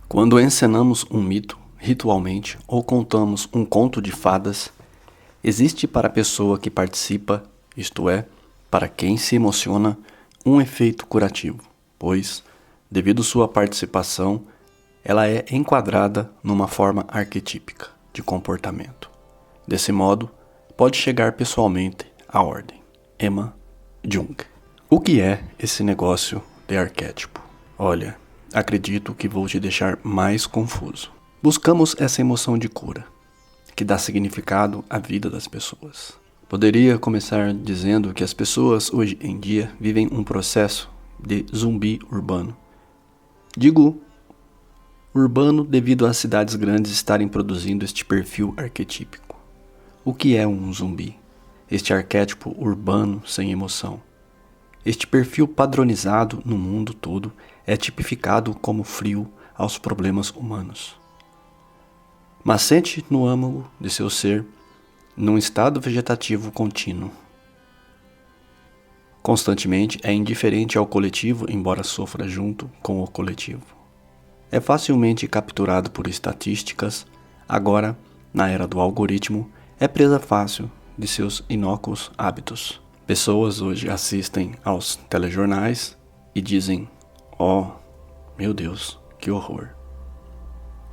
Quando encenamos um mito, ritualmente, ou contamos um conto de fadas, existe para a pessoa que participa, isto é, para quem se emociona, um efeito curativo, pois, devido sua participação, ela é enquadrada numa forma arquetípica de comportamento. Desse modo, pode chegar pessoalmente à ordem. Emma Jung. O que é esse negócio de arquétipo? Olha, acredito que vou te deixar mais confuso. Buscamos essa emoção de cura, que dá significado à vida das pessoas. Poderia começar dizendo que as pessoas hoje em dia vivem um processo de zumbi urbano. Digo urbano devido às cidades grandes estarem produzindo este perfil arquetípico. O que é um zumbi? Este arquétipo urbano sem emoção. Este perfil padronizado no mundo todo é tipificado como frio aos problemas humanos. Mas sente no âmago de seu ser, num estado vegetativo contínuo. Constantemente é indiferente ao coletivo, embora sofra junto com o coletivo. É facilmente capturado por estatísticas, agora, na era do algoritmo, é presa fácil de seus inócuos hábitos. Pessoas hoje assistem aos telejornais e dizem: "Oh, meu Deus, que horror!"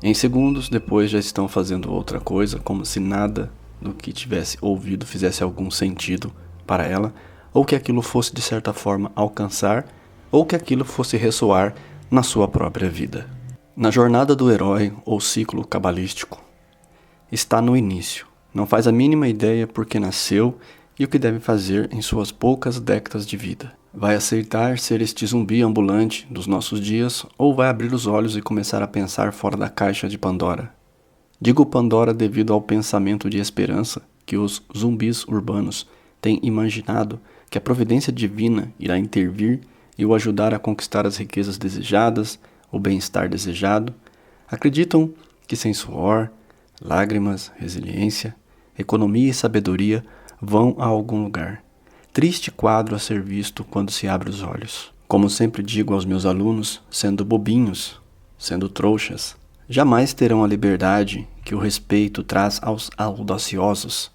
Em segundos depois já estão fazendo outra coisa, como se nada do que tivesse ouvido fizesse algum sentido para ela, ou que aquilo fosse de certa forma alcançar, ou que aquilo fosse ressoar na sua própria vida. Na jornada do herói ou ciclo cabalístico, está no início, não faz a mínima ideia por que nasceu e o que deve fazer em suas poucas décadas de vida. Vai aceitar ser este zumbi ambulante dos nossos dias ou vai abrir os olhos e começar a pensar fora da caixa de Pandora? Digo Pandora devido ao pensamento de esperança que os zumbis urbanos têm imaginado que a providência divina irá intervir e o ajudar a conquistar as riquezas desejadas, o bem-estar desejado. Acreditam que sem suor, lágrimas, resiliência, economia e sabedoria vão a algum lugar. Triste quadro a ser visto quando se abre os olhos. Como sempre digo aos meus alunos, sendo bobinhos, sendo trouxas, jamais terão a liberdade que o respeito traz aos audaciosos,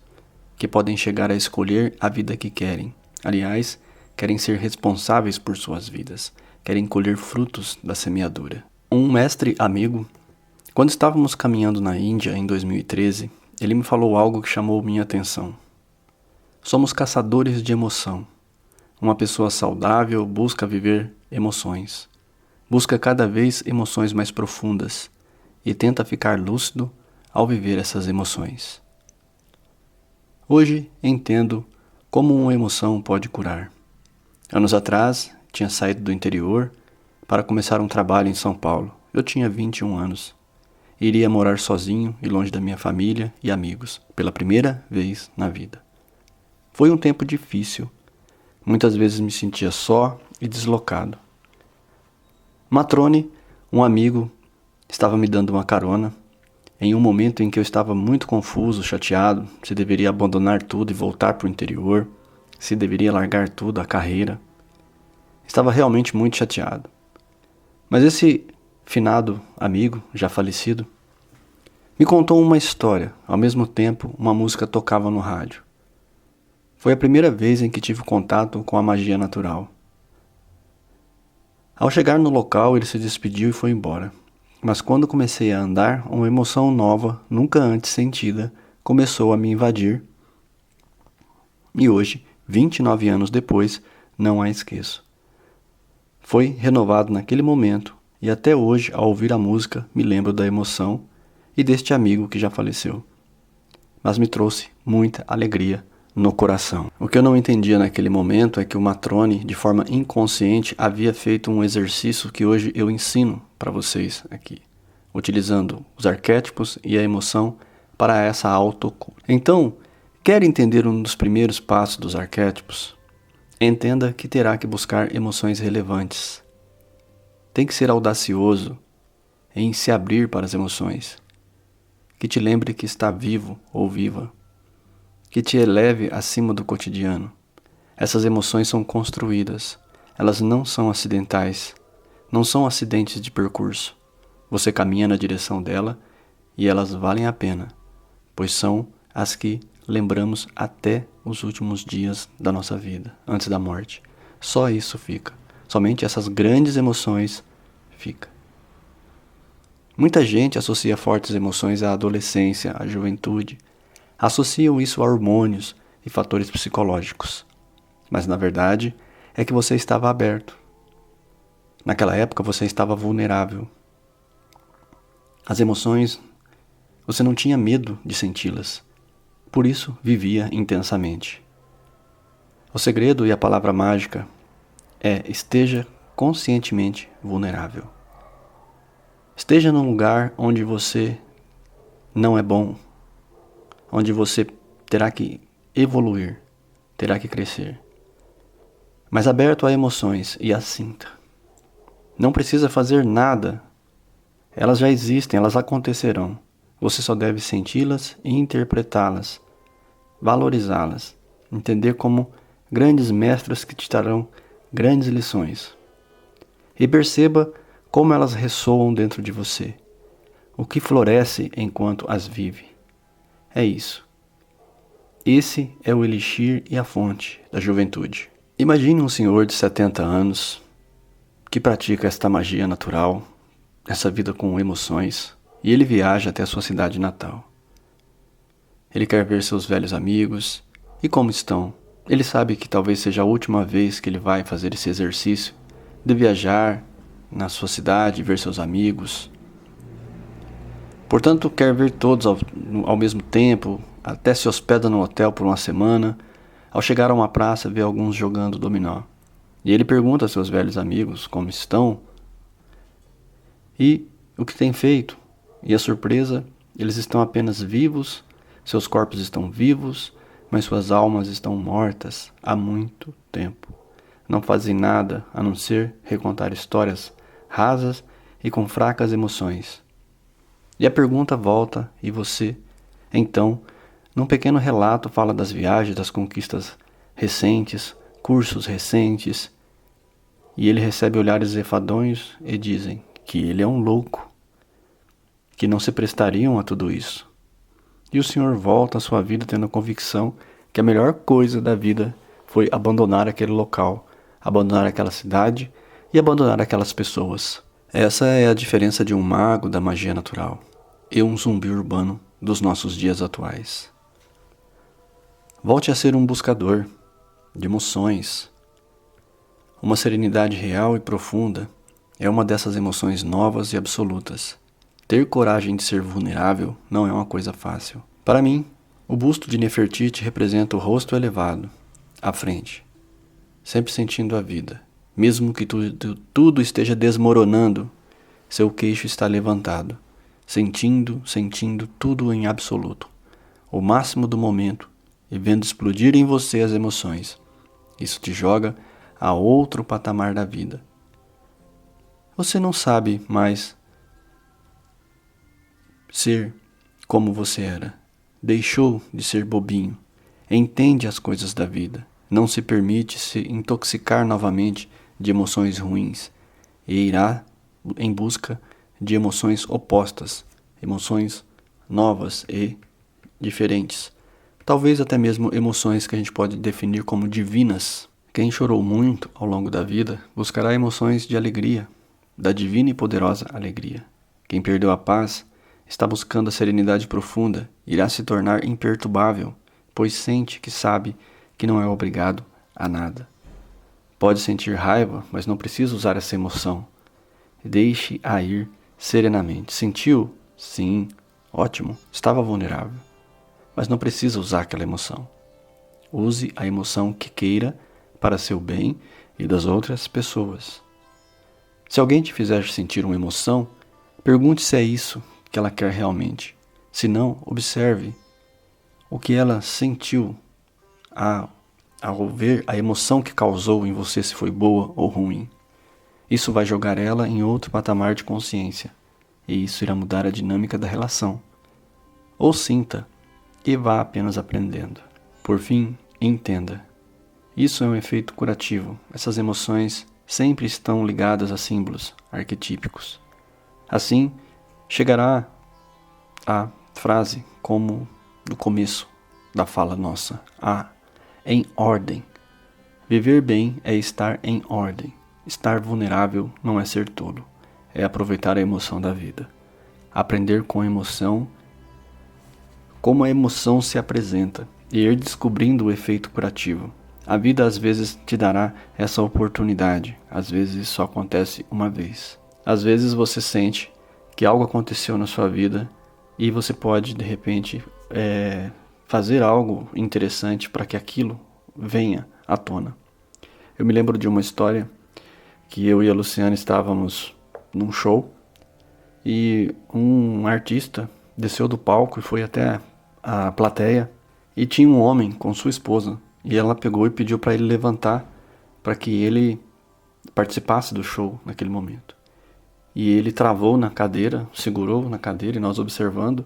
que podem chegar a escolher a vida que querem. Aliás, querem ser responsáveis por suas vidas, querem colher frutos da semeadura. Um mestre amigo, quando estávamos caminhando na Índia em 2013, ele me falou algo que chamou minha atenção. Somos caçadores de emoção. Uma pessoa saudável busca viver emoções. Busca cada vez emoções mais profundas e tenta ficar lúcido ao viver essas emoções. Hoje entendo como uma emoção pode curar. Anos atrás, tinha saído do interior para começar um trabalho em São Paulo. Eu tinha 21 anos. Iria morar sozinho e longe da minha família e amigos, pela primeira vez na vida. Foi um tempo difícil. Muitas vezes me sentia só e deslocado. Matrone, um amigo, estava me dando uma carona em um momento em que eu estava muito confuso, chateado, se deveria abandonar tudo e voltar para o interior, se deveria largar tudo, a carreira. Estava realmente muito chateado. Mas esse finado amigo, já falecido, me contou uma história. Ao mesmo tempo, uma música tocava no rádio. Foi a primeira vez em que tive contato com a magia natural. Ao chegar no local, ele se despediu e foi embora. Mas quando comecei a andar, uma emoção nova, nunca antes sentida, começou a me invadir. E hoje, 29 anos depois, não a esqueço. Foi renovado naquele momento e até hoje, ao ouvir a música, me lembro da emoção e deste amigo que já faleceu. Mas me trouxe muita alegria no coração. O que eu não entendia naquele momento é que o Matrone, de forma inconsciente, havia feito um exercício que hoje eu ensino para vocês aqui, utilizando os arquétipos e a emoção para essa autocura. Então, quer entender um dos primeiros passos dos arquétipos? Entenda que terá que buscar emoções relevantes. Tem que ser audacioso em se abrir para as emoções, que te lembre que está vivo ou viva, que te eleve acima do cotidiano. Essas emoções são construídas, elas não são acidentais, não são acidentes de percurso. Você caminha na direção dela e elas valem a pena, pois são as que lembramos até os últimos dias da nossa vida, antes da morte. Só isso fica. Somente essas grandes emoções fica. Muita gente associa fortes emoções à adolescência, à juventude. Associam isso a hormônios e fatores psicológicos. Mas na verdade é que você estava aberto. Naquela época você estava vulnerável. As emoções, você não tinha medo de senti-las. Por isso vivia intensamente. O segredo e a palavra mágica é: esteja conscientemente vulnerável. Esteja num lugar onde você não é bom, onde você terá que evoluir, terá que crescer. Mas aberto a emoções e as sinta. Não precisa fazer nada. Elas já existem, elas acontecerão. Você só deve senti-las e interpretá-las, valorizá-las, entender como grandes mestres que te darão grandes lições. E perceba como elas ressoam dentro de você, o que floresce enquanto as vive. É isso. Esse é o elixir e a fonte da juventude. Imagine um senhor de 70 anos que pratica esta magia natural, essa vida com emoções, e ele viaja até a sua cidade natal. Ele quer ver seus velhos amigos e como estão. Ele sabe que talvez seja a última vez que ele vai fazer esse exercício de viajar na sua cidade, ver seus amigos. Portanto, quer ver todos ao mesmo tempo, até se hospeda no hotel por uma semana. Ao chegar a uma praça, vê alguns jogando dominó. E ele pergunta a seus velhos amigos como estão e o que têm feito. E a surpresa, eles estão apenas vivos, seus corpos estão vivos, mas suas almas estão mortas há muito tempo. Não fazem nada a não ser recontar histórias rasas e com fracas emoções. E a pergunta volta e você, então, num pequeno relato fala das viagens, das conquistas recentes, cursos recentes, e ele recebe olhares enfadonhos e dizem que ele é um louco, que não se prestariam a tudo isso. E o senhor volta à sua vida tendo a convicção que a melhor coisa da vida foi abandonar aquele local, abandonar aquela cidade e abandonar aquelas pessoas. Essa é a diferença de um mago da magia natural e um zumbi urbano dos nossos dias atuais. Volte a ser um buscador de emoções. Uma serenidade real e profunda é uma dessas emoções novas e absolutas. Ter coragem de ser vulnerável não é uma coisa fácil. Para mim, o busto de Nefertiti representa o rosto elevado, à frente, sempre sentindo a vida. Mesmo que tudo esteja desmoronando, seu queixo está levantado, sentindo tudo em absoluto, o máximo do momento, e vendo explodir em você as emoções. Isso te joga a outro patamar da vida. Você não sabe mais ser como você era. Deixou de ser bobinho. Entende as coisas da vida. Não se permite se intoxicar novamente de emoções ruins e irá em busca de emoções opostas, emoções novas e diferentes. Talvez até mesmo emoções que a gente pode definir como divinas. Quem chorou muito ao longo da vida buscará emoções de alegria, da divina e poderosa alegria. Quem perdeu a paz está buscando a serenidade profunda, irá se tornar imperturbável, pois sente que sabe que não é obrigado a nada. Pode sentir raiva, mas não precisa usar essa emoção. Deixe-a ir serenamente. Sentiu? Sim, ótimo, estava vulnerável. Mas não precisa usar aquela emoção. Use a emoção que queira para seu bem e das outras pessoas. Se alguém te fizer sentir uma emoção, pergunte se é isso que ela quer realmente. Se não, observe o que ela sentiu ao ver a emoção que causou em você, se foi boa ou ruim. Isso vai jogar ela em outro patamar de consciência, e isso irá mudar a dinâmica da relação. Ou sinta, e vá apenas aprendendo. Por fim, entenda. Isso é um efeito curativo. Essas emoções sempre estão ligadas a símbolos arquetípicos. Assim, chegará a frase como no começo da fala nossa, em ordem. Viver bem é estar em ordem. Estar vulnerável não é ser tolo, é aproveitar a emoção da vida. Aprender com a emoção, como a emoção se apresenta, e ir descobrindo o efeito curativo. A vida às vezes te dará essa oportunidade, às vezes isso só acontece uma vez. Às vezes você sente que algo aconteceu na sua vida e você pode, de repente, fazer algo interessante para que aquilo venha à tona. Eu me lembro de uma história que eu e a Luciana estávamos num show e um artista desceu do palco e foi até a plateia e tinha um homem com sua esposa e ela pegou e pediu para ele levantar para que ele participasse do show naquele momento. E ele travou na cadeira, segurou na cadeira e nós observando.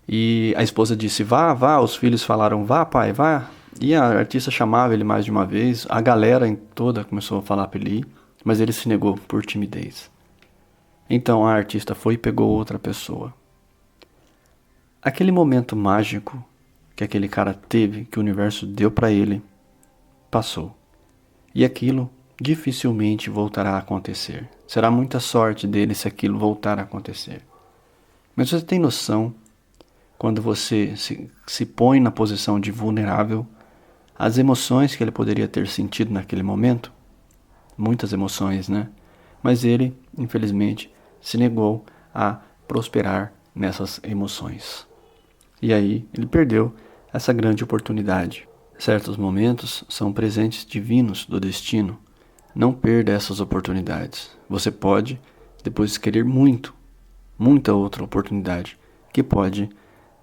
E a esposa disse, vá, vá. Os filhos falaram, vá pai, vá. E a artista chamava ele mais de uma vez. A galera toda começou a falar para ele ir, mas ele se negou por timidez. Então a artista foi e pegou outra pessoa. Aquele momento mágico que aquele cara teve, que o universo deu para ele, passou. E aquilo dificilmente voltará a acontecer. Será muita sorte dele se aquilo voltar a acontecer. Mas você tem noção, quando você se põe na posição de vulnerável, as emoções que ele poderia ter sentido naquele momento? Muitas emoções, né? Mas ele, infelizmente, se negou a prosperar nessas emoções. E aí ele perdeu essa grande oportunidade. Certos momentos são presentes divinos do destino. Não perda essas oportunidades. Você pode depois querer muita outra oportunidade, que pode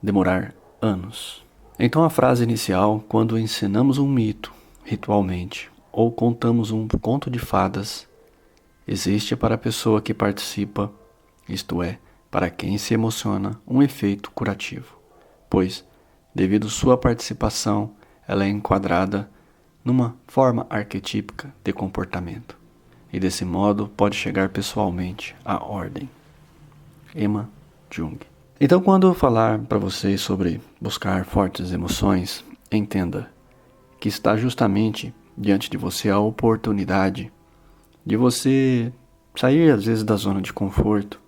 demorar anos. Então a frase inicial, quando ensinamos um mito, ritualmente, ou contamos um conto de fadas, existe para a pessoa que participa, isto é, para quem se emociona, um efeito curativo, pois, devido sua participação, ela é enquadrada numa forma arquetípica de comportamento, e desse modo pode chegar pessoalmente à ordem. Emma Jung. Então, quando eu falar para vocês sobre buscar fortes emoções, entenda que está justamente diante de você a oportunidade de você sair às vezes da zona de conforto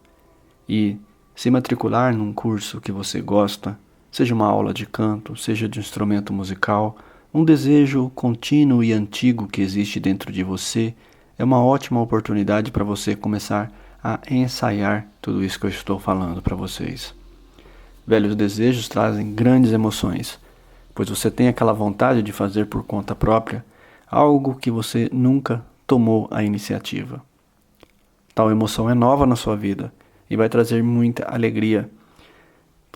e se matricular num curso que você gosta, seja uma aula de canto, seja de instrumento musical, um desejo contínuo e antigo que existe dentro de você, é uma ótima oportunidade para você começar a ensaiar tudo isso que eu estou falando para vocês. Velhos desejos trazem grandes emoções, pois você tem aquela vontade de fazer por conta própria algo que você nunca tomou a iniciativa. Tal emoção é nova na sua vida e vai trazer muita alegria.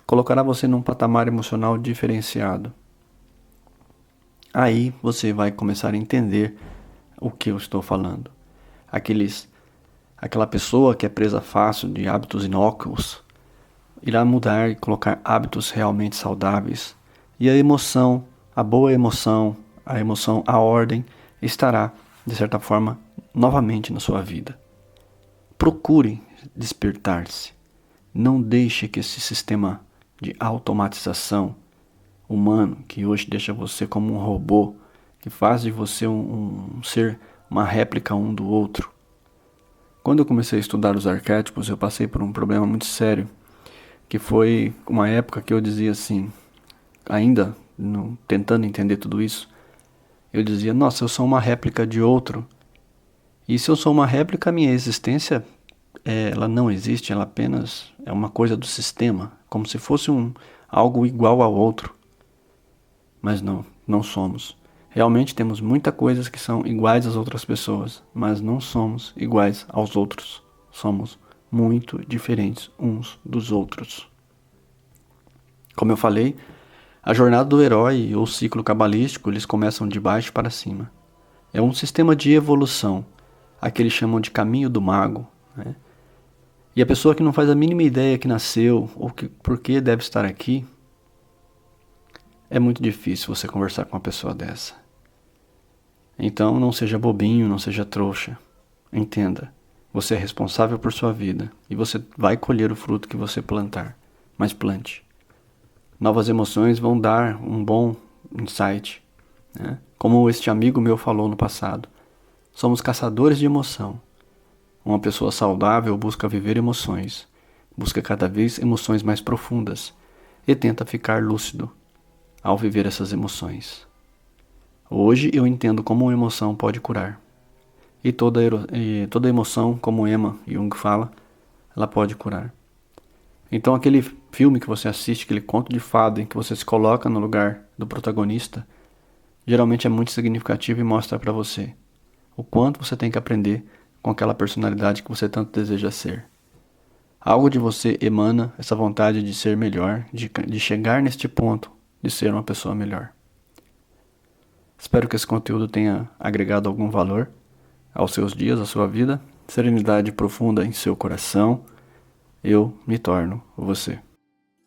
Colocará você num patamar emocional diferenciado. Aí você vai começar a entender o que eu estou falando. Aquela pessoa que é presa fácil de hábitos inócuos irá mudar e colocar hábitos realmente saudáveis. E a emoção, a boa emoção, a ordem, estará, de certa forma, novamente na sua vida. Procure despertar-se. Não deixe que esse sistema de automatização humano, que hoje deixa você como um robô, que faz de você um ser, uma réplica um do outro. Quando eu comecei a estudar os arquétipos, eu passei por um problema muito sério, que foi uma época que eu dizia assim, ainda tentando entender tudo isso, eu dizia, nossa, eu sou uma réplica de outro. E se eu sou uma réplica, a minha existência, ela não existe, ela apenas é uma coisa do sistema, como se fosse algo igual ao outro. Mas não somos. Realmente temos muitas coisas que são iguais às outras pessoas, mas não somos iguais aos outros. Somos muito diferentes uns dos outros. Como eu falei, a jornada do herói ou ciclo cabalístico, eles começam de baixo para cima. É um sistema de evolução, aqui eles chamam de caminho do mago, né? E a pessoa que não faz a mínima ideia que nasceu ou por que deve estar aqui, é muito difícil você conversar com uma pessoa dessa. Então não seja bobinho, não seja trouxa. Entenda Você é responsável por sua vida e você vai colher o fruto que você plantar. Mas plante. Novas emoções vão dar um bom insight, né? Como este amigo meu falou no passado, somos caçadores de emoção. Uma pessoa saudável busca viver emoções, busca cada vez emoções mais profundas e tenta ficar lúcido ao viver essas emoções. Hoje eu entendo como uma emoção pode curar. E toda emoção, como Emma Jung fala, ela pode curar. Então aquele filme que você assiste, aquele conto de fada em que você se coloca no lugar do protagonista, geralmente é muito significativo e mostra para você o quanto você tem que aprender com aquela personalidade que você tanto deseja ser. Algo de você emana essa vontade de ser melhor, de chegar neste ponto, de ser uma pessoa melhor. Espero que esse conteúdo tenha agregado algum valor aos seus dias, à sua vida, serenidade profunda em seu coração. Eu me torno você.